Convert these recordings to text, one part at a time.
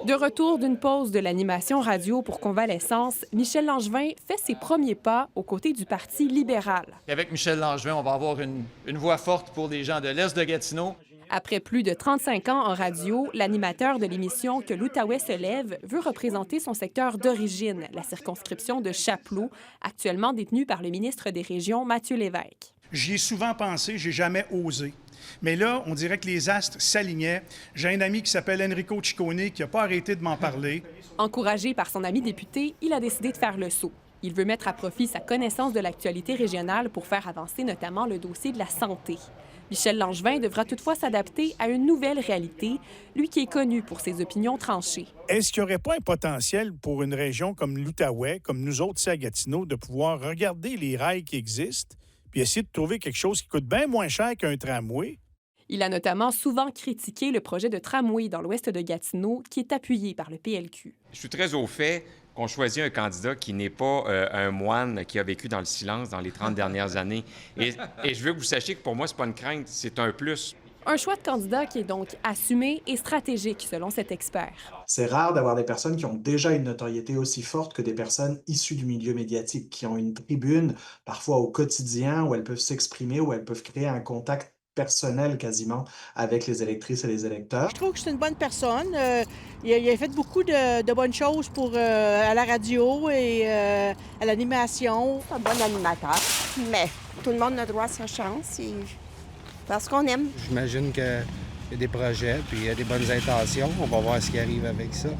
De retour d'une pause de l'animation radio pour convalescence, Michel Langevin fait ses premiers pas aux côtés du Parti libéral. Avec Michel Langevin, on va avoir une voix forte pour les gens de l'Est de Gatineau. Après plus de 35 ans en radio, l'animateur de l'émission Que l'Outaouais se lève veut représenter son secteur d'origine, la circonscription de Chapleau, actuellement détenue par le ministre des Régions, Mathieu Lévesque. J'y ai souvent pensé, j'ai jamais osé. Mais là, on dirait que les astres s'alignaient. J'ai un ami qui s'appelle Enrico Ciccone qui n'a pas arrêté de m'en parler. Encouragé par son ami député, il a décidé de faire le saut. Il veut mettre à profit sa connaissance de l'actualité régionale pour faire avancer notamment le dossier de la santé. Michel Langevin devra toutefois s'adapter à une nouvelle réalité, lui qui est connu pour ses opinions tranchées. Est-ce qu'il n'y aurait pas un potentiel pour une région comme l'Outaouais, comme nous autres ici à Gatineau, de pouvoir regarder les rails qui existent puis essayer de trouver quelque chose qui coûte bien moins cher qu'un tramway? Il a notamment souvent critiqué le projet de tramway dans l'ouest de Gatineau, qui est appuyé par le PLQ. Je suis très au fait qu'on choisit un candidat qui n'est pas un moine qui a vécu dans le silence dans les 30 dernières années. Et je veux que vous sachiez que pour moi, c'est pas une crainte, c'est un plus. Un choix de candidat qui est donc assumé et stratégique, selon cet expert. C'est rare d'avoir des personnes qui ont déjà une notoriété aussi forte que des personnes issues du milieu médiatique, qui ont une tribune, parfois au quotidien, où elles peuvent s'exprimer, où elles peuvent créer un contact personnel quasiment avec les électrices et les électeurs. Je trouve que c'est une bonne personne. Il a fait beaucoup de bonnes choses pour, à la radio et à l'animation. C'est un bon animateur, mais tout le monde a droit à sa chance. Parce qu'on aime. J'imagine qu'il y a des projets, puis il y a des bonnes intentions. On va voir ce qui arrive avec ça.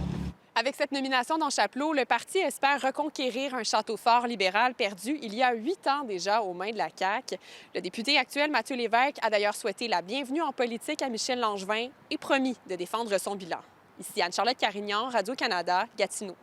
Avec cette nomination dans Chapleau, le parti espère reconquérir un château fort libéral perdu il y a 8 ans déjà aux mains de la CAQ. Le député actuel, Mathieu Lévesque, a d'ailleurs souhaité la bienvenue en politique à Michel Langevin et promis de défendre son bilan. Ici Anne-Charlotte Carignan, Radio-Canada, Gatineau.